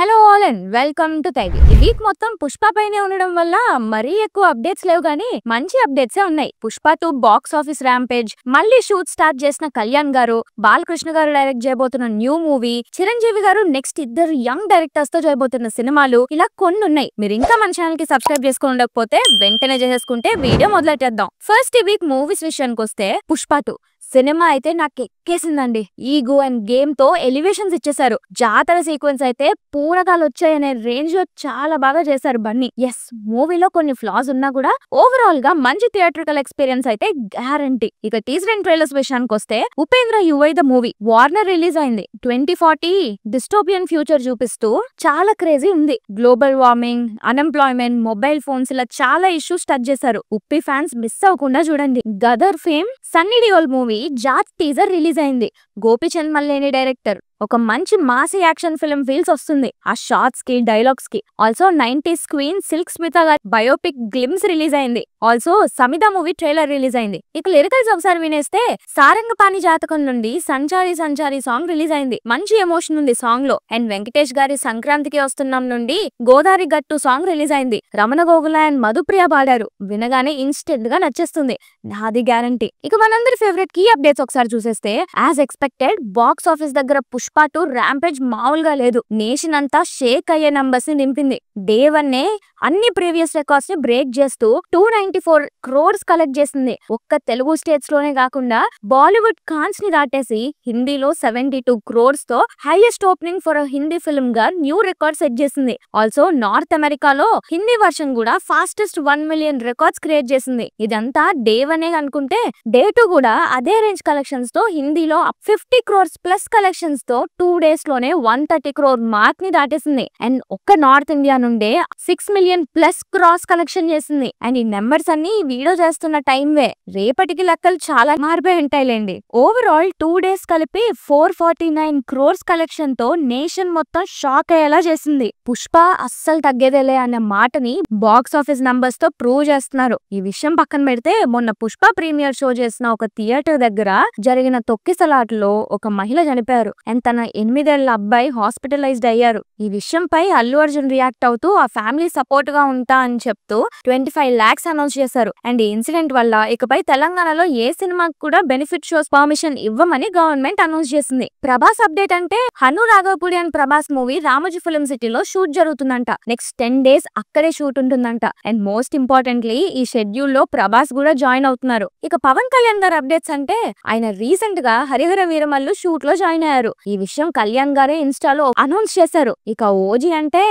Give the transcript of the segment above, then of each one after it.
Hello all and welcome to తైవి. ఈ week మొత్తం పుష్ప పైనే ఉండడం వల్ల మరీ ఎక్కువ అప్డేట్స్ లేవు గానీ మంచి అప్డేట్స్ ఉన్నాయి. పుష్ప 2 బాక్స్ ఆఫీస్ ర్యాంపేజ్, మళ్ళీ షూట్ స్టార్ట్ చేసిన కళ్యాణ్ గారు, బాలకృష్ణ గారు డైరెక్ట్ చేయబోతున్న న్యూ మూవీ, చిరంజీవి గారు నెక్స్ట్ ఇద్దరు యంగ్ డైరెక్టర్స్ తో చేయబోతున్న సినిమాలు, ఇలా కొన్ని ఉన్నాయి. మీరు ఇంకా మన ఛానల్ కి సబ్స్క్రైబ్ చేసుకుని ఉండకపోతే వెంటనే చేసేసుకుంటే వీడియో మొదలెట్టేద్దాం. ఫస్ట్ ఈ వీక్ మూవీస్ విషయానికి వస్తే పుష్ప 2 సినిమా అయితే నాకు ఎక్కేసిందండి. ఈగో అండ్ గేమ్ తో ఎలివేషన్స్ ఇచ్చేసారు. జాతర సీక్వెన్స్ అయితే పూనకాలు వచ్చాయనే రేంజ్ లో చాలా బాగా చేశారు బన్నీ. ఎస్, మూవీలో కొన్ని ఫ్లాస్ ఉన్నా కూడా ఓవరాల్ గా మంచి థియేట్రికల్ ఎక్స్పీరియన్స్ అయితే గ్యారంటీ. ఇక టీజర్ అండ్ ట్రైలర్స్ విషయానికి వస్తే Upendra UI the movie Warner release అయింది. 2040 డిస్టోపియన్ ఫ్యూచర్ చూపిస్తూ చాలా క్రేజీ ఉంది. Global warming, unemployment, mobile phones ఇలా చాలా ఇష్యూస్ టచ్ చేశారు. ఉప్పి ఫ్యాన్స్ మిస్ అవ్వకుండా చూడండి. Gadar fame Sunny Deol movie Jaat teaser release అయింది. గోపిచంద్ మల్లేని డైరెక్టర్. ఒక మంచి మాసీ యాక్షన్ ఫిల్మ్ ఫీల్స్ వస్తుంది ఆ షార్ట్స్ కి, డైలాగ్స్ కి. Also 90s queen silk Smitha గారి బయోపిక్ గ్లిమ్స్ రిలీజ్ అయింది. Also Samitha movie trailer release అయింది. ఇక లిరికల్స్ ఒకసారి వినేస్తే సారంగపాణి జాతకం నుండి సంచారి సంచారి సాంగ్ రిలీజ్ అయింది. మంచి ఎమోషన్ ఉంది సాంగ్ లో. అండ్ వెంకటేష్ గారి సంక్రాంతికి వస్తున్నాం నుండి గోదావరి గట్టు సాంగ్ రిలీజ్ అయింది. రమణ గోగుల అండ్ మధుప్రియ పాడారు. వినగానే ఇన్స్టెంట్ గా నచ్చేస్తుంది, నాది గ్యారంటీ. ఇక మనందరి ఫేవరెట్ కీ అప్డేట్స్ ఒకసారి చూసేస్తే, యాజ్ ఎక్స్పెక్టెడ్ బాక్స్ ఆఫీస్ దగ్గర పుష్ప 2 ర్యాంపేజ్ మామూలుగా లేదు. నేషన్ అంతా షేక్ అయ్యే నంబర్స్ ని నింపింది. డే 1 అన్ని ప్రీవియస్ రికార్డ్స్ ని బ్రేక్ చేస్తూ 294 crores కలెక్ట్ చేసింది. ఒక్క తెలుగు స్టేట్స్ లోనే కాకుండా బాలీవుడ్ కాన్స్ ని దాటేసి హిందీలో 72 crores తో highest opening for Hindi film గా న్యూ రికార్డ్ సెట్ చేసింది. ఆల్సో నార్త్ అమెరికాలో హిందీ వర్షన్ కూడా ఫాస్టెస్ట్ 1 million రికార్డ్స్ క్రియేట్ చేసింది. ఇదంతా డే 1 అనుకుంటే డే 2 కూడా అదే రేంజ్ కలెక్షన్స్ తో హిందీలో 50 crores ప్లస్ కలెక్షన్స్ తో 2 days లోనే 130 crore మార్క్ ని దాటేసింది. అండ్ ఒక్క నార్త్ ఇండియా నుండే 6 million ప్లస్ క్రాస్ కలెక్షన్ చేసింది. అండ్ ఈ నెంబర్స్ అన్ని వీడియో చేస్తున్న టైం వే, రేపటికి లెక్కలు చాలా మారిపోయి ఉంటాయిలేండి. ఓవరాల్ 2 days కలిపి 449 crores కలెక్షన్ తో నేషన్ మొత్తం షాక్ అయ్యేలా చేసింది. పుష్ప అస్సలు తగ్గేదేలే అన్న మాటని బాక్స్ ఆఫీస్ నంబర్స్ తో ప్రూవ్ చేస్తున్నారు. ఈ విషయం పక్కన పెడితే, మొన్న పుష్ప ప్రీమియర్ షో చేసిన ఒక థియేటర్ దగ్గర జరిగిన తొక్కిసలాటలో ఒక మహిళ చనిపోయారు. అండ్ తన 8 ఏళ్ల అబ్బాయి హాస్పిటలైజ్డ్ అయ్యారు. ఈ విషయంపై అల్లు అర్జున్ రియాక్ట్ అవుతూ ఆ ఫ్యామిలీ సపోర్ట్ గా ఉంటా అని చెప్తూ 25 lakhs అనౌన్స్ చేశారు. అండ్ ఈ ఇన్సిడెంట్ వల్ల ఇకపై తెలంగాణలో ఏ సినిమాకి కూడా బెనిఫిట్ షోస్ పర్మిషన్ ఇవ్వమని గవర్నమెంట్ అనౌన్స్ చేసింది. ప్రభాస్ అప్డేట్ అంటే, Hanu Raghavapudi and Prabhas movie Ramoji film సిటీలో షూట్ జరుగుతుందంట. నెక్స్ట్ 10 days అక్కడే షూట్ ఉంటుందంట. అండ్ మోస్ట్ ఇంపార్టెంట్లీ ఈ షెడ్యూల్ లో ప్రభాస్ కూడా జాయిన్ అవుతున్నారు. ఇక పవన్ కళ్యాణ్ గారి అప్డేట్స్ అంటే, ఆయన రీసెంట్ గా హరిహర వీరమల్లు షూట్ లో జాయిన్ అయ్యారు. ఈ విషయం కళ్యాణ్ గారే ఇన్స్టాలో అనౌన్స్ చేశారు. ఇక ఓజీ అంటే,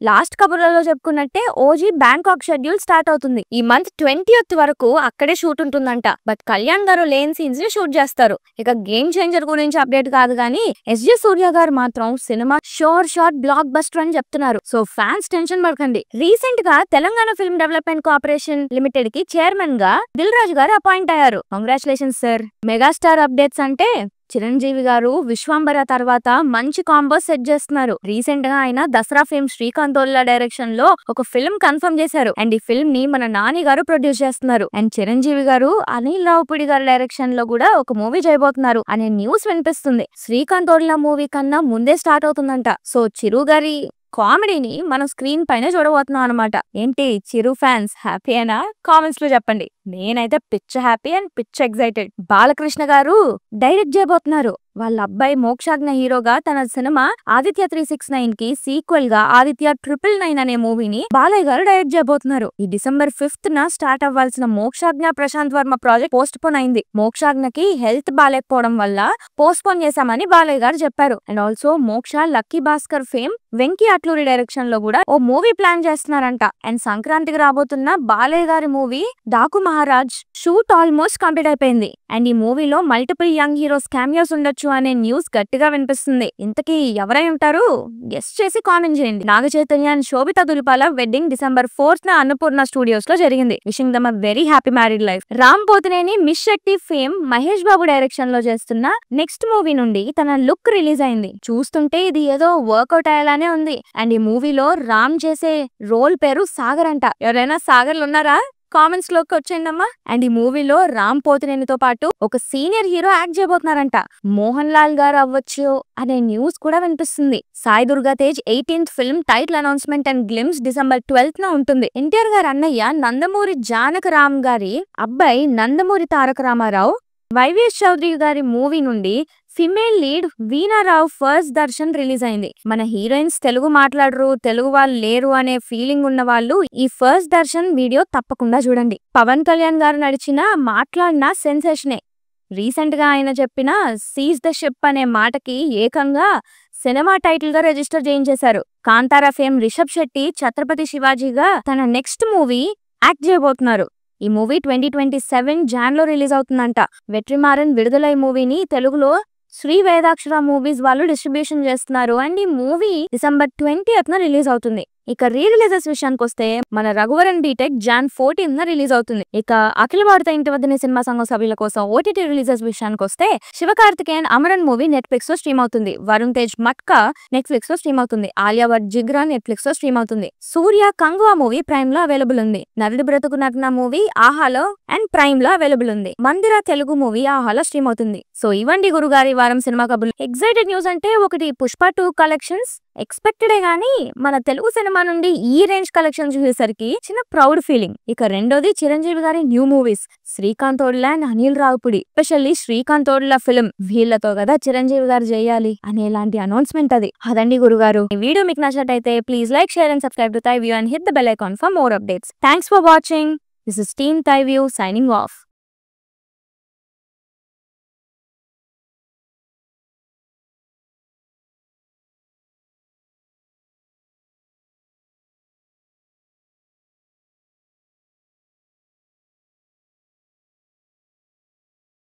లాస్ట్ కబుర్లలో చెప్పుకున్నట్టే ఓజీ బ్యాంకాక్ షెడ్యూల్ స్టార్ట్ అవుతుంది. ఈ మంత్ 20th వరకు అక్కడే షూట్ ఉంటుందంట. బట్ కళ్యాణ్ గారు లేని సీన్స్ ని షూట్ చేస్తారు. ఇక గేమ్ చేంజర్ గురించి అప్డేట్ కాదు గానీ, ఎస్జే సూర్య గారు మాత్రం సినిమా షార్ట్ బ్లాక్ బస్టర్ అని చెప్తున్నారు. సో ఫ్యాన్స్ టెన్షన్ పడకండి. రీసెంట్ గా Telangana film development corporation limited కి చైర్మన్ గా దిల్ రాజు గారు అపాయింట్ అయ్యారు. Congratulations sir. మెగాస్టార్ అప్డేట్స్ అంటే, చిరంజీవి గారు విశ్వాంబర తర్వాత మంచి కాంబో సెట్ చేస్తున్నారు. రీసెంట్ గా ఆయన దసరా ఫిల్మ్ శ్రీకాంత్ డైరెక్షన్ లో ఒక ఫిల్మ్ కన్ఫర్మ్ చేశారు. అండ్ ఈ ఫిల్మ్ ని మన నాని గారు ప్రొడ్యూస్ చేస్తున్నారు. అండ్ చిరంజీవి గారు అనిల్ రావుపూడి గారి డైరెక్షన్ లో కూడా ఒక మూవీ చేయబోతున్నారు అనే న్యూస్ వినిపిస్తుంది. శ్రీకాంత్ మూవీ కన్నా ముందే స్టార్ట్ అవుతుందంట. సో చిరు గారి కామెడీని మనం స్క్రీన్ పైన చూడబోతున్నాం అనమాట. ఏంటి చిరు ఫ్యాన్స్ హ్యాపీ అయినా? కామెంట్స్ లో చెప్పండి. నేనైతే పిచ్చ హ్యాపీ అండ్ పిచ్చ ఎక్సైటెడ్. బాలకృష్ణ గారు డైరెక్ట్ చేయబోతున్నారు. వాళ్ళ అబ్బాయి మోక్షాజ్ఞ హీరోగా తన సినిమా ఆదిత్య 369 కి సీక్వెల్ గా ఆదిత్య 999 అనే మూవీని బాలయ్య గారు డైరెక్ట్ చేయబోతున్నారు. ఈ December 5th స్టార్ట్ అవ్వాల్సిన Mokshagna Prashanth Varma project postpone అయింది. మోక్షాజ్ఞకి హెల్త్ బాలేకపోవడం వల్ల పోస్ట్ పోన్ చేశామని బాలయ్య గారు చెప్పారు. అండ్ ఆల్సో మోక్ష lucky Bhaskar fame Venky Atluri direction లో కూడా ఓ మూవీ ప్లాన్ చేస్తున్నారంట. అండ్ సంక్రాంతికి రాబోతున్న బాలయ్య గారి movie Daaku Maharaj shoot almost complete అయిపోయింది. అండ్ ఈ మూవీలో మల్టిపుల్ యంగ్ హీరోస్ క్యామియోస్ ఉండొచ్చు అనే న్యూస్ గట్టిగా వినిపిస్తుంది. ఇంతకీ ఎవరై ఉంటారు? గెస్ట్ చేసి కామెంట్ చేయండి. Naga Chaitanya and Sobhita Dhulipala wedding December 4th Annapurna studios లో జరిగింది. Wishing them a very happy married life. Ram Pothineni Miss Shetty fame Mahesh Babu direction లో చేస్తున్న నెక్స్ట్ మూవీ నుండి తన లుక్ రిలీజ్ అయింది. చూస్తుంటే ఇది ఏదో వర్కౌట్ అయ్యేలానే ఉంది. అండ్ ఈ మూవీలో రామ్ చేసే రోల్ పేరు సాగర్ అంట. ఎవరైనా సాగర్లు ఉన్నారా? కామెంట్స్ లోకి వచ్చేయండి అమ్మా. అండ్ ఈ మూవీలో రామ్ పోతినేనితో పాటు ఒక సీనియర్ హీరో యాక్ట్ చేయబోతున్నారంట. మోహన్ లాల్ గారు అవ్వచ్చు అనే న్యూస్ కూడా వినిపిస్తుంది. Sai Durga Tej 18th film title announcement and glimpse December 12th ఉంటుంది. ఎన్టీఆర్ గారు అన్నయ్య నందమూరి జానక రామ్ గారి అబ్బాయి నందమూరి తారక రామారావు వైవిఎస్ చౌదరి గారి మూవీ నుండి female lead Veena Rao first darshan release అయింది. మన హీరోయిన్స్ తెలుగు మాట్లాడరు, తెలుగు వాళ్ళు లేరు అనే ఫీలింగ్ ఉన్న వాళ్ళు ఈ ఫస్ట్ దర్శన్ వీడియో తప్పకుండా చూడండి. పవన్ కళ్యాణ్ గారు మాట్లాడిన సెన్సేషనే. రీసెంట్ గా ఆయన చెప్పిన సీజ్ ద షిప్ అనే మాటకి ఏకంగా సినిమా టైటిల్ గా రిజిస్టర్ చేయించేశారు. కాంతారా ఫేమ్ రిషబ్ శెట్టి ఛత్రపతి శివాజీగా తన నెక్స్ట్ మూవీ యాక్ట్ చేయబోతున్నారు. ఈ మూవీ 2027 జాన్ లో రిలీజ్ అవుతుందంట. వెట్రిమారన్ విడుదలై మూవీని తెలుగులో శ్రీ వేదాక్షర మూవీస్ వాళ్ళు డిస్ట్రిబ్యూషన్ చేస్తున్నారు. అండ్ ఈ మూవీ December 20th రిలీజ్ అవుతుంది. ఇక రీ రిలీజెస్ విషయానికి వస్తే మన Raghuvaran BTech John 14th release అవుతుంది. ఇక అఖిల భారత ఇంటి వద్దనే సినిమా సంఘం సభ్యుల కోసం ఓటీటీ రిలీజెస్ విషయానికి వస్తే శివకార్తికేయన్ అమరన్ మూవీ నెట్ఫ్లిక్స్ లో స్ట్రీమ్ అవుతుంది. వరుణ్ తేజ్ మట్కా నెట్ఫ్లిక్స్ లో స్ట్రీమ్ అవుతుంది. ఆలియా భట్ జిగ్రా నెట్ఫ్లిక్స్ లో స్ట్రీమ్ అవుతుంది. సూర్య కంగువా మూవీ ప్రైమ్ లో అవైలబుల్ ఉంది. నరుడి బ్రతుకు నగ్న మూవీ ఆహాలో అండ్ ప్రైమ్ లో అవైలబుల్ ఉంది. మందిర తెలుగు మూవీ ఆహాలో స్ట్రీమ్ అవుతుంది. సో ఇవ్వండి గురుగారి వారం సినిమా కబుర్లు. ఎక్సైటెడ్ న్యూస్ అంటే ఒకటి పుష్ప 2 కలెక్షన్స్ ఎక్స్పెక్టెడే గానీ మన తెలుగు సినిమా నుండి ఈ రేంజ్ కలెక్షన్ చూసేసరికి చిన్న ప్రౌడ్ ఫీలింగ్. ఇక రెండోది చిరంజీవి గారి new movies Srikanth Odela and Anil Ravipudi. Especially Srikanth Odela film వీళ్ళతో కదా చిరంజీవి గారు చేయాలి అనేలాంటి అనౌన్స్మెంట్ అది. అదండి గురుగారు. ఈ వీడియో మీకు నచ్చినట్టయితే please like, share and subscribe to Thy View and hit the bell icon for more updates. Thanks for watching. This is team Thy View signing of.